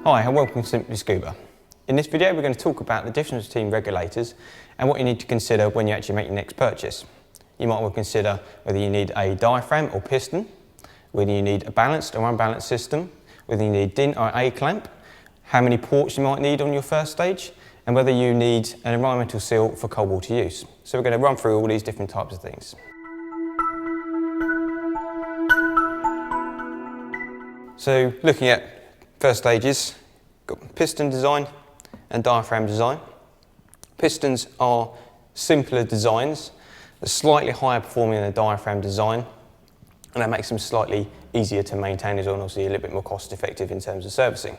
Hi and welcome to Simply Scuba. In this video we're going to talk about the difference between regulators and what you need to consider when you actually make your next purchase. You might want to consider whether you need a diaphragm or piston, whether you need a balanced or unbalanced system, whether you need DIN or A-clamp, how many ports you might need on your first stage, and whether you need an environmental seal for cold water use. So we're going to run through all these different types of things. So looking at first stages, got piston design and diaphragm design. Pistons are simpler designs, they're slightly higher performing than the diaphragm design, and that makes them slightly easier to maintain as well, and obviously a little bit more cost effective in terms of servicing.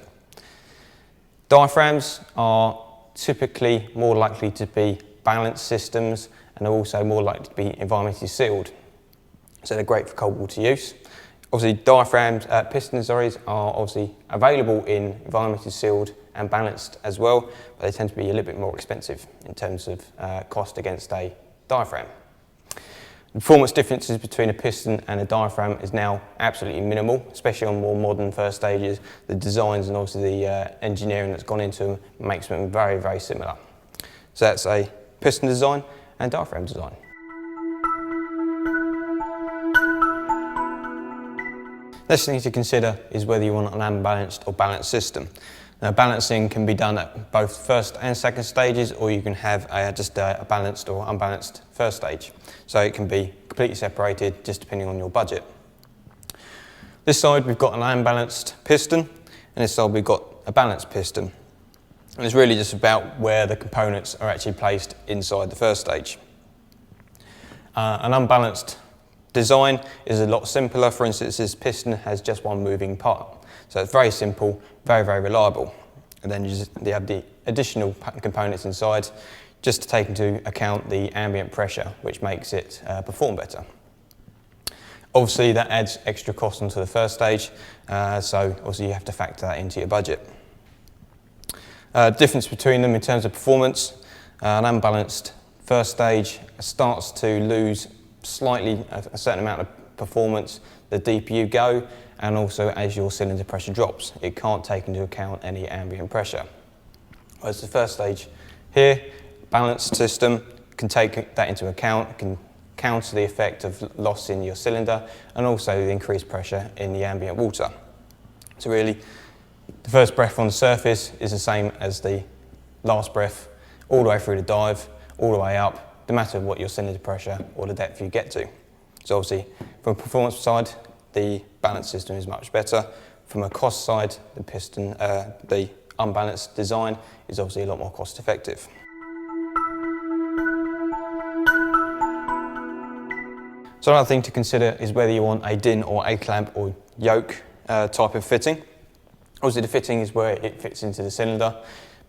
Diaphragms are typically more likely to be balanced systems and are also more likely to be environmentally sealed. So they're great for cold water use. Obviously pistons are obviously available in environmentally sealed and balanced as well, but they tend to be a little bit more expensive in terms of cost against a diaphragm. The performance differences between a piston and a diaphragm is now absolutely minimal, especially on more modern first stages. The designs and obviously the engineering that's gone into them makes them very, very similar. So that's a piston design and diaphragm design. Next thing to consider is whether you want an unbalanced or balanced system. Now, balancing can be done at both first and second stages, or you can have just a balanced or unbalanced first stage. So it can be completely separated just depending on your budget. This side we've got an unbalanced piston, and this side we've got a balanced piston. And it's really just about where the components are actually placed inside the first stage. An unbalanced design is a lot simpler. For instance, this piston has just one moving part. So it's very simple, very, very reliable. And then you have the additional components inside just to take into account the ambient pressure, which makes it perform better. Obviously, that adds extra cost onto the first stage, so obviously you have to factor that into your budget. Difference between them in terms of performance, an unbalanced first stage starts to lose slightly a certain amount of performance the deeper you go, and also as your cylinder pressure drops. It can't take into account any ambient pressure. Whereas the first stage here, balanced system, can take that into account, can counter the effect of loss in your cylinder and also the increased pressure in the ambient water. So really, the first breath on the surface is the same as the last breath, all the way through the dive, all the way up, no matter what your cylinder pressure or the depth you get to. So obviously, from a performance side, the balanced system is much better. From a cost side, the unbalanced design is obviously a lot more cost effective. So another thing to consider is whether you want a DIN or A-clamp or yoke type of fitting. Obviously the fitting is where it fits into the cylinder.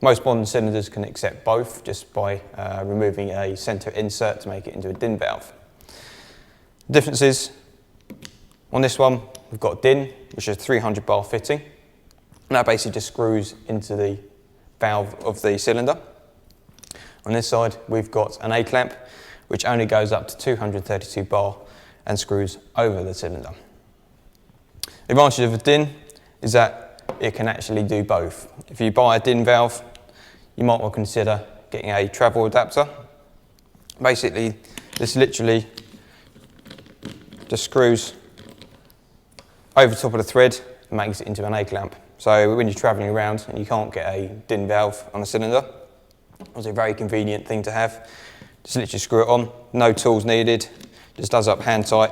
Most modern cylinders can accept both just by removing a centre insert to make it into a DIN valve. The difference is, on this one we've got DIN, which is a 300 bar fitting, and that basically just screws into the valve of the cylinder. On this side we've got an A-clamp, which only goes up to 232 bar and screws over the cylinder. The advantage of a DIN is that it can actually do both. If you buy a DIN valve, you might want to consider getting a travel adapter. Basically, this literally just screws over the top of the thread and makes it into an A-clamp. So when you're travelling around and you can't get a DIN valve on a cylinder, it's a very convenient thing to have. Just literally screw it on, no tools needed, just does up hand tight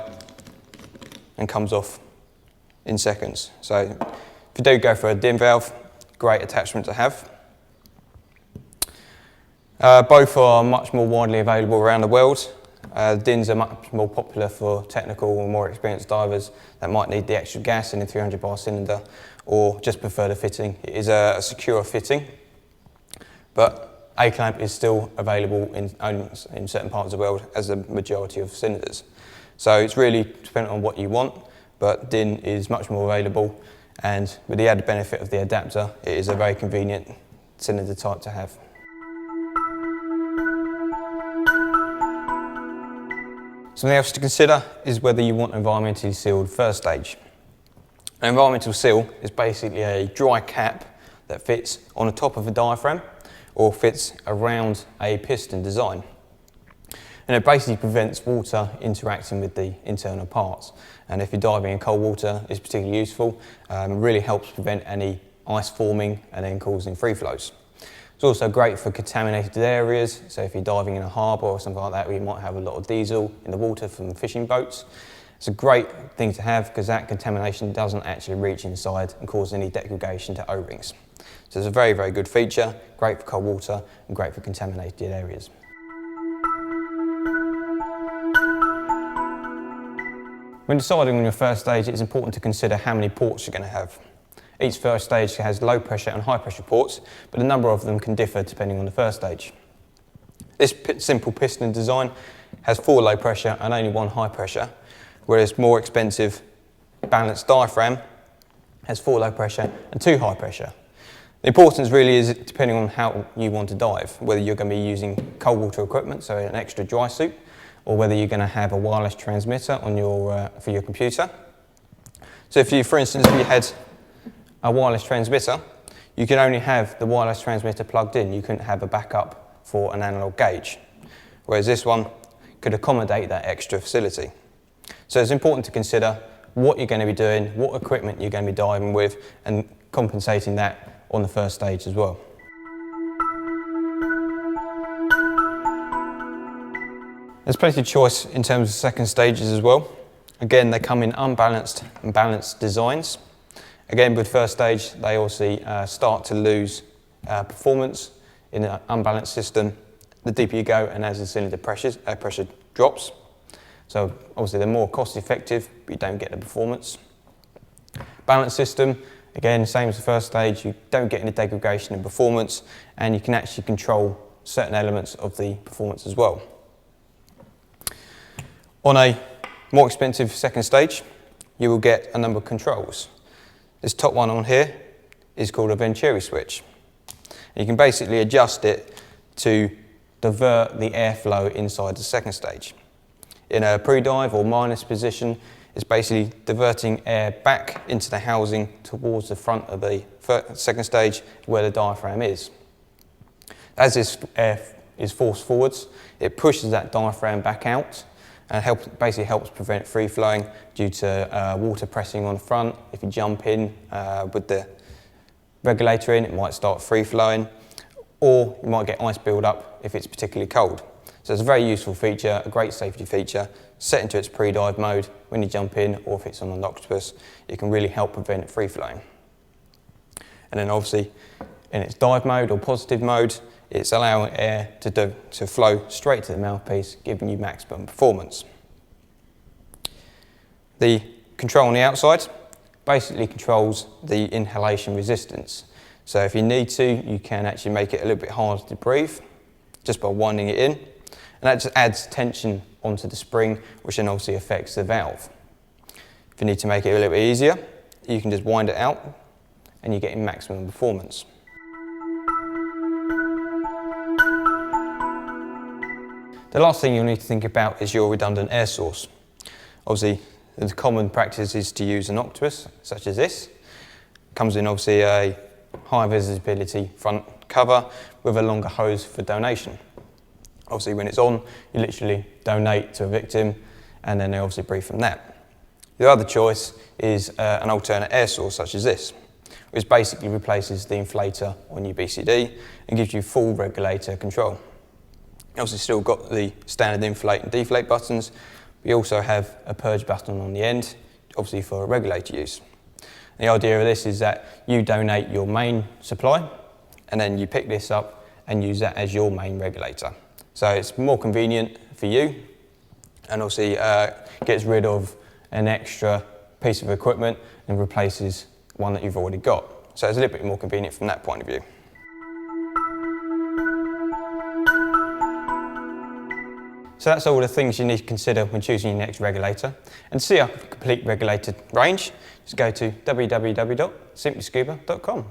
and comes off in seconds. So if you do go for a DIN valve, great attachment to have. Both are much more widely available around the world. DINs are much more popular for technical and more experienced divers that might need the extra gas in a 300 bar cylinder or just prefer the fitting. It is a secure fitting, but A-clamp is still available in certain parts of the world as the majority of cylinders. So it's really dependent on what you want, but DIN is much more available, and with the added benefit of the adapter, it is a very convenient cylinder type to have. Something else to consider is whether you want environmentally sealed first stage. An environmental seal is basically a dry cap that fits on the top of a diaphragm or fits around a piston design. And it basically prevents water interacting with the internal parts. And if you're diving in cold water, it's particularly useful. It really helps prevent any ice forming and then causing free flows. It's also great for contaminated areas. So if you're diving in a harbour or something like that, where you might have a lot of diesel in the water from fishing boats, it's a great thing to have because that contamination doesn't actually reach inside and cause any degradation to O-rings. So it's a very, very good feature, great for cold water and great for contaminated areas. When deciding on your first stage, it's important to consider how many ports you're going to have. Each first stage has low pressure and high pressure ports, but a number of them can differ depending on the first stage. This simple piston design has 4 low pressure and only 1 high pressure, whereas more expensive balanced diaphragm has 4 low pressure and 2 high pressure. The importance really is depending on how you want to dive, whether you're going to be using cold water equipment, so an extra dry suit, or whether you're going to have a wireless transmitter on for your computer. So if you, for instance, if you had a wireless transmitter, you can only have the wireless transmitter plugged in. You couldn't have a backup for an analog gauge, whereas this one could accommodate that extra facility. So it's important to consider what you're going to be doing, what equipment you're going to be diving with, and compensating that on the first stage as well. There's plenty of choice in terms of second stages as well. Again, they come in unbalanced and balanced designs. Again, with first stage, they obviously start to lose performance in an unbalanced system the deeper you go and as the cylinder pressure drops. So obviously they're more cost effective, but you don't get the performance. Balanced system, again, same as the first stage, you don't get any degradation in performance and you can actually control certain elements of the performance as well. On a more expensive second stage, you will get a number of controls. This top one on here is called a Venturi switch. And you can basically adjust it to divert the airflow inside the second stage. In a pre-dive or minus position, it's basically diverting air back into the housing towards the front of the second stage where the diaphragm is. As this air is forced forwards, it pushes that diaphragm back out and basically helps prevent free flowing due to water pressing on the front. If you jump in with the regulator in, it might start free flowing, or you might get ice build up if it's particularly cold. So it's a very useful feature, a great safety feature, set into its pre-dive mode when you jump in, or if it's on an octopus, it can really help prevent free flowing. And then obviously in its dive mode or positive mode, it's allowing air to flow straight to the mouthpiece, giving you maximum performance. The control on the outside basically controls the inhalation resistance. So if you need to, you can actually make it a little bit harder to breathe just by winding it in. And that just adds tension onto the spring, which then obviously affects the valve. If you need to make it a little bit easier, you can just wind it out and you're getting maximum performance. The last thing you'll need to think about is your redundant air source. Obviously, the common practice is to use an octopus, such as this. Comes in obviously a high visibility front cover with a longer hose for donation. Obviously when it's on, you literally donate to a victim and then they obviously breathe from that. The other choice is an alternate air source such as this, which basically replaces the inflator on your BCD and gives you full regulator control. You obviously still got the standard inflate and deflate buttons, but you also have a purge button on the end, obviously for regulator use. The idea of this is that you donate your main supply and then you pick this up and use that as your main regulator. So it's more convenient for you and obviously gets rid of an extra piece of equipment and replaces one that you've already got. So it's a little bit more convenient from that point of view. So that's all the things you need to consider when choosing your next regulator. And to see our complete regulator range, just go to www.simplyscuba.com.